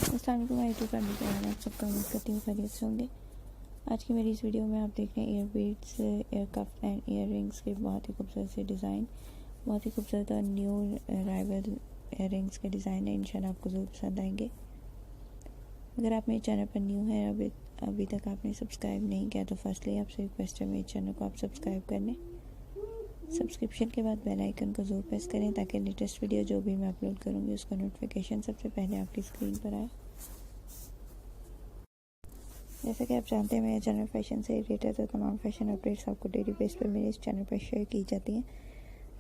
अस्सलाम वालेकुम YouTube family पे आप सबका उम्मीद करती हूँ खैरियत से होंगे। आज की मेरी इस वीडियो में आप देख रहे हैं ear beads, ear cuff and ear rings के बहुत ही खूबसूरत से डिज़ाइन, बहुत ही खूबसूरत और न्यू अराइवल ईयर रिंग्स के डिज़ाइन है। इंशाल्लाह आपको ज़रूर पसंद आएंगे। अगर आप मेरे चैनल पर न्यू हैं, अभी तक आपने सब्सक्राइब नहीं किया तो फर्स्टली आपसे रिक्वेस्ट है मेरे चैनल को आप सब्सक्राइब कर लें। सब्सक्रिप्शन के बाद बेल आइकन को ज़रूर प्रेस करें ताकि लेटेस्ट वीडियो जो भी मैं अपलोड करूँगी उसका नोटिफिकेशन सबसे पहले आपकी स्क्रीन पर आए। जैसा कि आप जानते हैं मेरे चैनल फैशन से रिलेटेड तो तमाम फैशन अपडेट्स आपको डेली बेस पर मेरे इस चैनल पर शेयर की जाती हैं।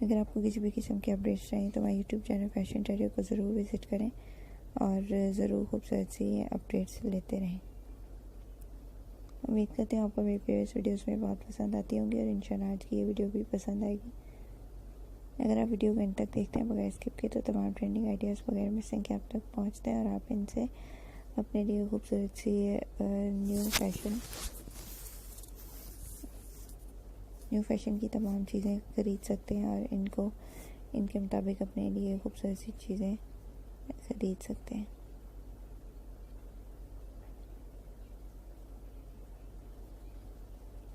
अगर आपको किसी भी किस्म की अपडेट्स चाहिए तो मेरे यूट्यूब चैनल फैशन टेरियो को ज़रूर विज़िट करें और ज़रूर खूबसूरत सी अपडेट्स लेते रहें। उम्मीद करते हैं आपको मेरी प्रीवियस वीडियोस में बहुत पसंद आती होंगी और इंशाल्लाह आज की ये वीडियो भी पसंद आएगी। अगर आप वीडियो को एंड तक देखते हैं बगैर स्किप किए तो तमाम ट्रेंडिंग आइडियाज़ वगैरह मिसिंग के आप तक पहुंचते हैं और आप इनसे अपने लिए खूबसूरत सी न्यू फैशन की तमाम चीज़ें ख़रीद सकते हैं और इनके मुताबिक अपने लिए खूबसूरत सी चीज़ें ख़रीद सकते हैं।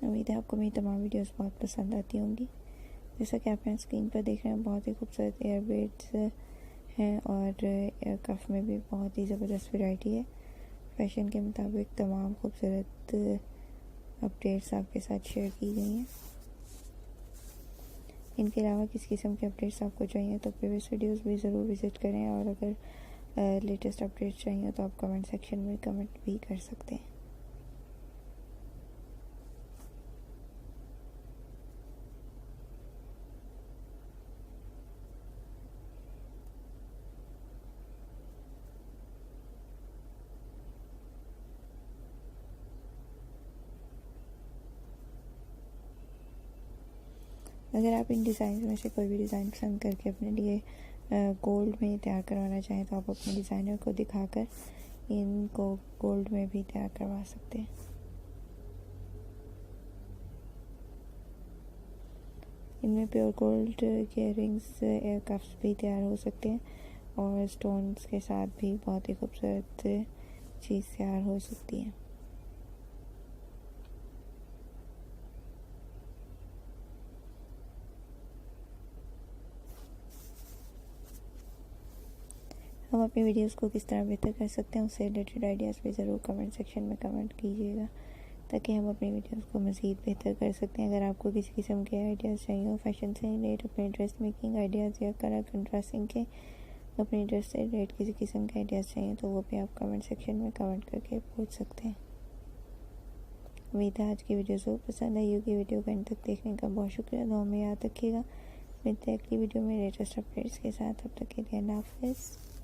उम्मीद है आपको मेरी तमाम वीडियोस बहुत पसंद आती होंगी। जैसा कि आप यहाँ स्क्रीन पर देख रहे हैं बहुत ही खूबसूरत एयर बीड्स हैं और एयर कफ में भी बहुत ही ज़बरदस्त वैरायटी है। फैशन के मुताबिक तमाम खूबसूरत अपडेट्स आपके साथ शेयर की गई हैं। इनके अलावा किस किस्म के अपडेट्स आपको चाहिए तो प्रीवियस वीडियोस भी ज़रूर विज़िट करें और अगर लेटेस्ट अपडेट्स चाहिए तो आप कमेंट सेक्शन में कमेंट भी कर सकते हैं। अगर आप इन डिज़ाइन में से कोई भी डिज़ाइन पसंद करके अपने लिए गोल्ड में तैयार करवाना चाहें तो आप अपने डिज़ाइनर को दिखाकर इनको गोल्ड में भी तैयार करवा सकते हैं। इनमें प्योर गोल्ड के रिंग्स, एयर कफ्स भी तैयार हो सकते हैं और स्टोन्स के साथ भी बहुत ही खूबसूरत चीज़ तैयार हो सकती है। हम अपनी वीडियोस को किस तरह बेहतर कर सकते हैं उससे रिलेटेड आइडियाज़ भी ज़रूर कमेंट सेक्शन में कमेंट कीजिएगा ताकि हम अपनी वीडियोस को मज़ीद बेहतर कर सकते हैं। अगर आपको किसी किस्म के आइडियाज़ चाहिए हो फैशन से रिलेटेड, अपने ड्रेस मेकिंग आइडियाज़ या कलर कंट्रास्टिंग के अपनी ड्रेस से रिलेटेड किसी किस्म के आइडियाज़ चाहिए तो वो भी आप कमेंट सेक्शन में कमेंट करके पूछ सकते हैं। उम्मीद है आज की वीडियो ज़रूर पसंद आई होगी। वीडियो को एंड तक देखने का बहुत शुक्रिया। दुआ में याद रखिएगा। मिलते हैं अगली वीडियो में लेटेस्ट अपडेट्स के साथ। तब तक के लिए अल्लाह हाफ़िज़।